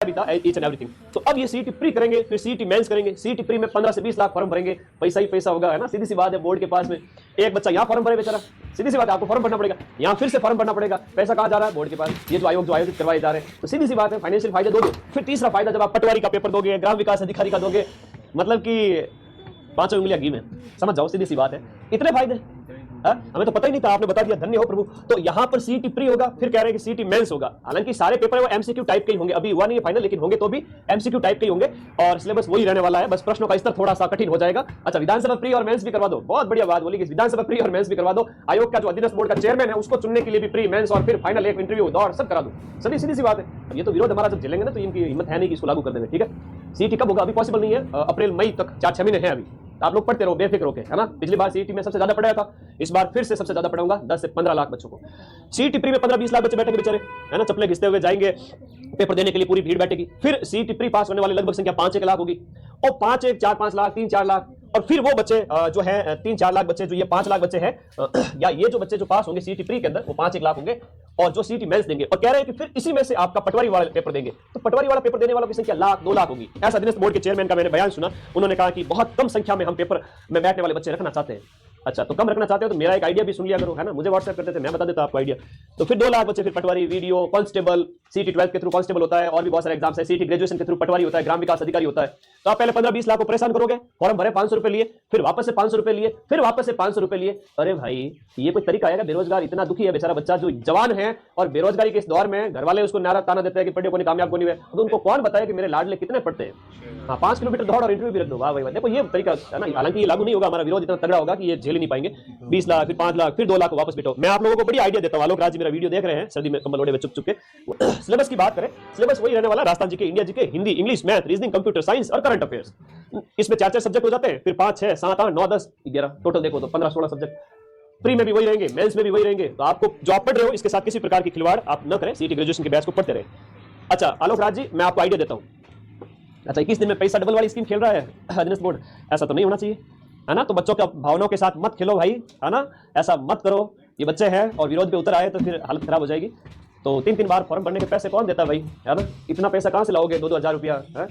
भी था each and everything. तो अब ये सीईटी प्री करेंगे, फिर सीईटी मेंस करेंगे। सीईटी प्री में 15 से 20 लाख फॉर्म भरेंगे, पैसा ही पैसा होगा, है ना, सीधी सी बात है। बोर्ड के पास में एक बच्चा यहाँ फॉर्म भरे बेचारा, सीधी सी बात है, आपको फॉर्म भरना पड़ेगा, यहाँ फिर से फॉर्म भरना पड़ेगा, पैसा कहाँ जा रहा है, बोर्ड के पास। ये जो आयोजित करवाए जा रहे हैं, तो सीधी सी बात है, फाइनेंशियल फायदे दोगे। फिर तीसरा फायदा, जब आप पटवारी का पेपर दोगे, ग्राम विकास अधिकारी का दोगे, मतलब कि 5 उंगलियां घी में, समझ जाओ, सीधी सी बात है, इतने फायदे। हमें तो पता ही नहीं था, आपने बता दिया, धन्य हो प्रभु। तो यहाँ पर सीईटी प्री होगा, फिर कह रहे हैं कि सीईटी मेंस होगा। हालांकि सारे पेपर है वो एमसीक्यू टाइप के ही होंगे, अभी हुआ नहीं है फाइनल, लेकिन होंगे तो भी एमसीक्यू टाइप के ही होंगे, और सिलेबस वही रहने वाला है, बस प्रश्नों का स्तर थोड़ा सा कठिन हो जाएगा। अच्छा, विधानसभा प्री और मेंस भी करवा दो, बहुत बढ़िया बात बोली कि विधानसभा प्री और मेंस भी करवा दो। आयोग का जो अधीनस्थ बोर्ड का चेयरमैन है, उसको चुनने के लिए भी प्री मेंस और फिर फाइनल एक इंटरव्यू दौड़ सब करा दो, सभी सीधी सी बात है। अब ये तो विरोध हमारा जब झेलेंगे ना, तो इनकी हिम्मत है नहीं कि इसको लागू कर देंगे। ठीक है, सीईटी कब होगा अभी पॉसिबल नहीं है, अप्रैल मई तक 4-6 महीने हैं अभी। आप लोग पढ़ते रहो बेफिक्र होके, है ना। पिछली बार सीईटी में सबसे ज्यादा पढ़ाया था, इस बार फिर से सबसे ज्यादा पढ़ाऊंगा, 10 से 15 लाख बच्चों को। सीईटी प्री में 15-20 लाख बच्चे बैठेंगे बेचारे, है ना, चप्पलें घिसते हुए जाएंगे पेपर देने के लिए, पूरी भीड़ बैठेगी। फिर सीईटी प्री पास होने वाले लगभग संख्या 5-1 लाख होगी, और 5-1-4-5 लाख, 3-4 लाख, और फिर वो बच्चे जो है 3-4 लाख बच्चे, जो ये 5 लाख बच्चे हैं, या ये जो बच्चे जो पास होंगे सीईटी प्री के अंदर, वो 5-1 लाख होंगे, और जो सीईटी मेंस देंगे। और कह रहे हैं कि फिर इसी में से आपका पटवारी वाला पेपर देंगे, तो पटवारी वाला पेपर देने वालों की संख्या 1-2 लाख होगी। ऐसा अधीनस्थ बोर्ड के चेयरमैन का मैंने बयान सुना, उन्होंने कहा कि बहुत कम संख्या में हम पेपर में बैठने वाले बच्चे रखना चाहते हैं। अच्छा, तो कम रखना चाहते हो तो मेरा एक आइडिया भी सुन लिया करो, है ना, मुझे व्हाट्सएप करते थे, मैं बता देता आपको आइडिया। तो फिर 2 लाख बच्चे फिर पटवारी, वीडियो, कांस्टेबल, सीईटी 12 के थ्रू कांस्टेबल होता है, और भी बहुत सारे एग्जाम्स है, सीईटी ग्रेजुएशन के थ्रू पटवारी होता है, ग्राम विकास अधिकारी होता है। तो आप पहले 15-20 लाख को परेशान करोगे, फॉर्म भरे 500 रुपए लिए, फिर वापस से 500 रुपए लिए, फिर वापस से 500 रुपए लिए। अरे भाई, ये कोई तरीका आएगा? बेरोजगार इतना दुखी है बेचारा बच्चा, जो जवान है, और बेरोजगारी के इस दौर में घर वाले उसको नारा ताना देते हैं कि पढ़े को नहीं, कामयाब को नहीं हुए, तो उनको कौन बताए कि मेरे लाडले कितने पढ़ते हैं। हाँ, 5 किलोमीटर दौड़ और इंटरव्यू भी रख दो, वाह भाई, देखो ये तरीका है ना। हालांकि ये लागू नहीं होगा, हमारा विरोध इतना तगड़ा होगा कि ये झेल नहीं पाएंगे। 20 लाख, फिर 5 लाख, फिर 2 लाख को वापस बिठाओ। मैं आप लोगों को बड़ी आइडिया देता हूं, आलोक राज जी मेरा वीडियो देख रहे हैं, सर्दी में कंबल ओढ़े हुए चुप चुप के। सिलेबस की बात करें, सिलेबस वही रहने वाला, राजस्थान जी के, इंडिया जी के, Hindi, English, math, reasoning, computer science और करंट अफेयर्स। इसमें 4-4 सब्जेक्ट हो जाते हैं, फिर 5, 6, 7, 8, 9, 10, 11, टोटल देखो तो 15-16 सब्जेक्ट। प्री में भी वही रहेंगे, मेंस में भी वही रहेंगे। तो आपको जो आप पढ़ रहे हो, इसके साथ किसी प्रकार की खिलवाड़ आप न करें, सीईटी ग्रेजुएशन के बैच को पढ़ते रहे। अच्छा आलोक राज जी, मैं आपको आइडिया देता हूँ। अच्छा, 21 दिन में पैसा डबल वाली स्कीम खेल रहा है अधीनस्थ बोर्ड, ऐसा तो नहीं होना चाहिए, है ना। तो बच्चों के भावनाओं के साथ मत खेलो भाई, है ना, ऐसा मत करो। ये बच्चे हैं और विरोध पे उतर आए तो फिर हालत खराब हो जाएगी। तो 3-3 बार फॉर्म भरने के पैसे कौन देता भाई, है ना, इतना पैसा कहाँ से लाओगे, 2-2 हज़ार रुपया, है।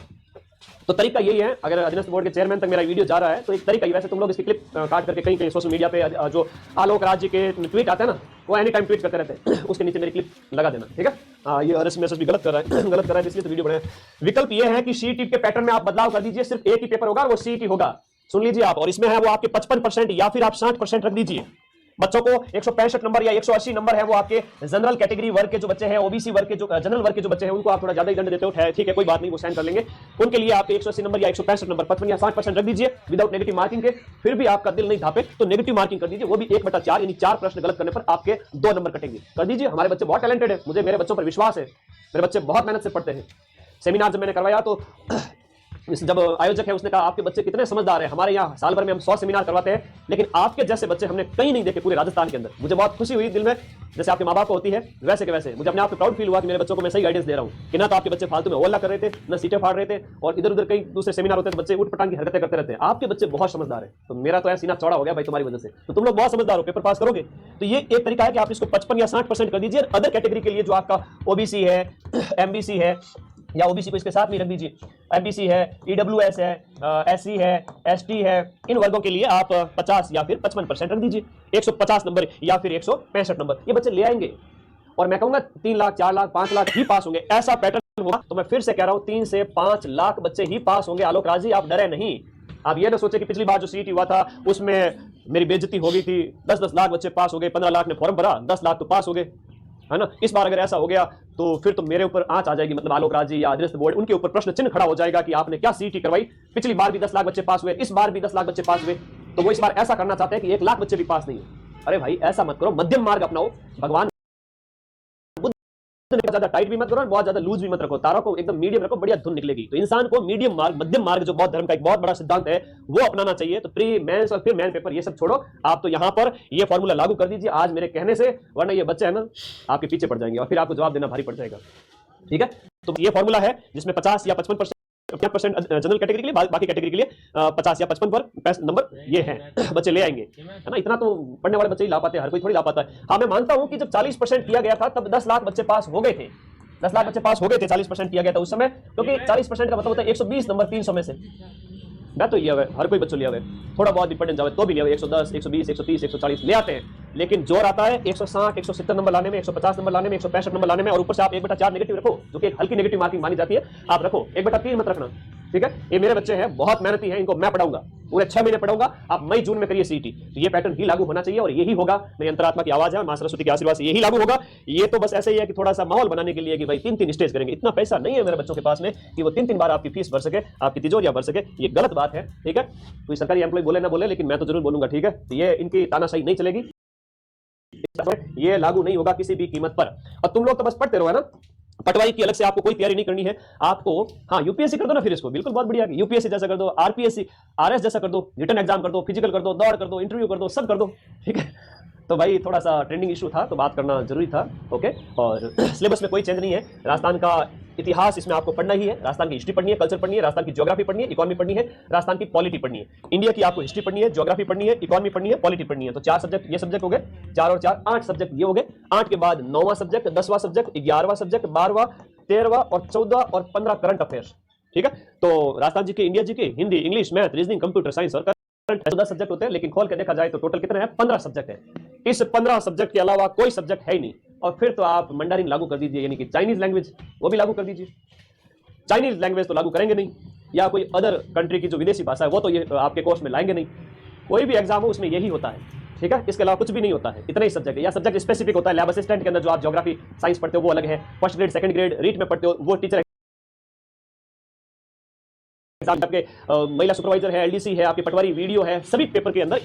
तो तरीका यही है, अगर अधीनस्थ बोर्ड के चेयरमैन तक मेरा वीडियो जा रहा है तो एक तरीका ही, वैसे तुम लोग इसकी क्लिप काट करके कहीं कहीं सोशल मीडिया पे जो आलोक राज जी के ट्वीट आते हैं ना, वो एनी टाइम ट्वीट करते रहते हैं, उसके नीचे मेरी क्लिप लगा देना, ठीक है। ये अरस मैसेज भी गलत कर रहा है गलत कर रहा है, इसलिए तो वीडियो बनाया। विकल्प ये है कि सीईटी के पैटर्न में आप बदलाव कर दीजिए, सिर्फ एक ही पेपर होगा, वो सीईटी होगा, सुन लीजिए आप, और इसमें है वो आपके 55% या फिर आप 60% रख दीजिए। बच्चों को 165 नंबर या 180 नंबर है, वो आपके जनरल कैटेगरी वर्ग के जो बच्चे हैं, ओबीसी वर्ग के जो जनरल वर्ग के जो बच्चे हैं, उनको आप थोड़ा ज्यादा ही दंड देते हो, ठीक है, कोई बात नहीं, वो साइन कर लेंगे। उनके लिए आपके 180 नंबर या 165 नंबर, 55 या 60% रख दीजिए विदाउट नेगेटिव मार्किंग के। फिर भी आपका दिल नहीं धापे तो नेगेटिव मार्किंग कर दीजिए, वो भी 1/4, यानी 4 प्रश्न गलत करने पर आपके 2 नंबर कटेंगे, कर दीजिए। हमारे बच्चे बहुत टैलेंटेड है, मुझे मेरे बच्चों पर विश्वास है, मेरे बच्चे बहुत मेहनत से पढ़ते हैं। सेमिनार जब मैंने करवाया तो जब आयोजक है उसने कहा आपके बच्चे कितने समझदार हैं, हमारे यहाँ साल भर में हम 100 सेमिनार करवाते हैं, लेकिन आपके जैसे बच्चे हमने कहीं नहीं देखे पूरे राजस्थान के अंदर। मुझे बहुत खुशी हुई दिल में, जैसे आपके माँ बाप को होती है वैसे के वैसे मुझे अपने आप पे प्राउड फील हुआ कि मेरे बच्चों को मैं सही गाइडेंस दे रहा हूँ, कि ना तो आपके बच्चे फालतू में ओला कर रहे थे, ना सीटें फाड़ रहे थे, और इधर उधर कई दूसरे सेमिनार होते हैं तो बच्चे उठ पटांग की हरकतें करते रहते हैं। आपके बच्चे बहुत समझदार है, तो मेरा तो सीना चौड़ा हो गया भाई तुम्हारी वजह से। तो तुम लोग बहुत समझदार हो, पेपर पास करोगे। तो ये एक तरीका है कि आप इसको 55 या 60% कर दीजिए। अदर कैटेगरी के लिए जो आपका ओबीसी है, एमबीसी है, या ओबीसी को इसके साथ में रख दीजिए, एमबीसी है, ईडब्ल्यूएस है, एससी है, एसटी है, इन वर्गों के लिए आप 50 या फिर 55% रख दीजिए, 150 नंबर या फिर 165 नंबर, ये बच्चे ले आएंगे। और मैं कहूंगा 3 लाख, 4 लाख, 5 लाख ही पास होंगे, ऐसा पैटर्न होगा। तो मैं फिर से कह रहा हूं 3 से 5 लाख बच्चे ही पास होंगे। आलोक राज जी, आप डरे नहीं। आप ये ना सोचे कि पिछली बार जो सीईटी हुआ था उसमें मेरी बेइज्जती हो गई थी, 10-10 लाख बच्चे पास हो गए, 15 लाख ने फॉर्म भरा, 10 लाख तो पास हो गए, है ना। इस बार अगर ऐसा हो गया तो फिर तो मेरे ऊपर आंच आ जाएगी, मतलब आलोक राज जी या अधीनस्थ बोर्ड, उनके ऊपर प्रश्न चिन्ह खड़ा हो जाएगा कि आपने क्या सीईटी करवाई। पिछली बार भी 10 लाख बच्चे पास हुए, इस बार भी 10 लाख बच्चे पास हुए, तो वो इस बार ऐसा करना चाहते हैं कि 1 लाख बच्चे भी पास नहीं हो। अरे भाई ऐसा मत करो, मध्यम मार्ग अपनाओ। भगवान ज्यादा टाइट भी मत करो, बहुत ज्यादा लूज भी मत रखो, तारों को एकदम मीडियम रखो, बढ़िया धुन निकलेगी। तो इंसान को मीडियम मार्ग, मध्यम मार्ग, जो बौद्ध धर्म का एक बहुत बड़ा सिद्धांत है, वो अपनाना चाहिए। तो प्री मेंस और फिर मेन पेपर ये सब छोड़ो, आप तो यहाँ पर ये फॉर्मूला लागू कर दीजिए आज मेरे कहने से, वरना ये बच्चे है ना आपके पीछे पड़ जाएंगे और फिर आपको जवाब देना भारी पड़ जाएगा, ठीक है। तो ये फॉर्मूला है जिसमें 50 या 55% जनरल कैटेगरी के लिए, बाकी कैटेगरी के लिए 50 या 55 पर नंबर ये है, बच्चे ले आएंगे, है ना। इतना तो पढ़ने वाले बच्चे ही ला पाते हैं, हर कोई थोड़ी ला पाता है। हाँ मैं मानता हूं कि जब 40% किया गया था तब 10 लाख बच्चे पास हो गए थे, 10 लाख बच्चे पास हो गए थे, 40% किया गया था उस समय, क्योंकि 40% का मतलब होता है 120 नंबर 300 में से। मैं तो लिया हुआ है, हर कोई बच्चों लिया हुआ है, थोड़ा बहुत भी पढ़ने जावे तो भी लिया हुआ है, 110, 120, 130, 140 ले आते हैं, लेकिन जोर आता है 160, 170 नंबर लाने में, 150 नंबर लाने में, 165 नंबर लाने में, और ऊपर से आप 1/4 नेगेटिव रखो, जो कि एक हल्की नेगेटिव मार्किंग मानी जाती है, आप रखो, 1/3 मत रखना, ठीक है। ये मेरे बच्चे हैं, बहुत मेहनती हैं, इनको मैं पढ़ाऊंगा, पूरे 6 महीने पढ़ाऊंगा, आप मई जून में करिए सीईटी, तो ये पैटर्न ही लागू होना चाहिए, और यही होगा। मेरी अंतरात्मा की आवाज है, मां सरस्वती के आशीर्वाद से यही लागू होगा। ये तो बस ऐसे ही है कि थोड़ा सा माहौल बनाने के लिए कि भाई 3-3 स्टेज करेंगे, इतना पैसा नहीं है मेरे बच्चों के पास में कि वो 3-3 बार आपकी फीस भर सके, आपकी तिजोरियां भर सके, ये गलत बात है, ठीक है। कोई सरकारी एम्प्लॉय बोले ना बोले, लेकिन मैं तो जरूर बोलूंगा, ठीक है। तो ये इनकी तानाशाही नहीं चलेगी, ये लागू नहीं होगा किसी भी कीमत पर। और तुम लोग तो बस पढ़ते रहो, है ना, पटवाई की अलग से आपको कोई तैयारी नहीं करनी है आपको। हाँ, यूपीएससी कर दो ना फिर इसको, बिल्कुल बहुत बढ़िया, यूपीएससी जैसा कर दो, आरपीएससी, आरएस जैसा कर दो, रिटन एग्जाम कर दो, फिजिकल कर दो, दौड़ कर दो, इंटरव्यू कर दो, सब कर दो, ठीक है। तो भाई थोड़ा सा ट्रेंडिंग इशू था, तो बात करना जरूरी था, ओके। और सिलेबस में कोई चेंज नहीं है, राजस्थान का इतिहास इसमें आपको पढ़ना ही है, राजस्थान की हिस्ट्री पढ़नी है, कल्चर पढ़नी है, राजस्थान की ज्योग्राफी पढ़नी है, इकोनॉमी पढ़नी है, राजस्थान की पॉलिटी पढ़नी है। इंडिया की आपको हिस्ट्री पढ़नी है, ज्योग्राफी पढ़नी है, इकोनॉमी पढ़नी है, पॉलिटी पढ़नी है। तो 4 सब्जेक्ट, ये सब्जेक्ट हो गए, 4 और 4 8 सब्जेक्ट ये हो गए। 8 के बाद 9वां सब्जेक्ट, 10वां सब्जेक्ट, 11वां सब्जेक्ट, 12वां, 13वां और 14 और 15 करंट अफेयर्स, ठीक है। तो राजस्थान जी के, इंडिया जी के, Hindi, English, math, reasoning, computer science और 10 सब्जेक्ट होते हैं, लेकिन खोल के देखा जाए तो टोटल कितने हैं, 15 सब्जेक्ट है। इस 15 सब्जेक्ट के अलावा कोई सब्जेक्ट है ही नहीं। और फिर तो आप मंडारिन लागू कर दीजिए, यानी कि चाइनीज लैंग्वेज, वो भी लागू कर दीजिए। चाइनीज लैंग्वेज तो लागू करेंगे नहीं, या कोई अदर कंट्री की जो विदेशी भाषा है वो तो ये आपके कोर्स में लाएंगे नहीं। कोई भी एग्जाम हो उसमें यही होता है, ठीक है। इसके अलावा कुछ भी नहीं होता है, इतने ही सब्जेक्ट है, या सब्जेक्ट स्पेसिफिक होता है। लैब असिस्टेंट के अंदर जो आप ज्योग्राफी साइंस पढ़ते हो वो अलग है, first grade, second grade, REET में पढ़ते हो वो टीचर आपके, महिला सुपरवाइजर है, एलडीसी है, आपकी पटवारी वीडियो है, सभी पेपर के अंदर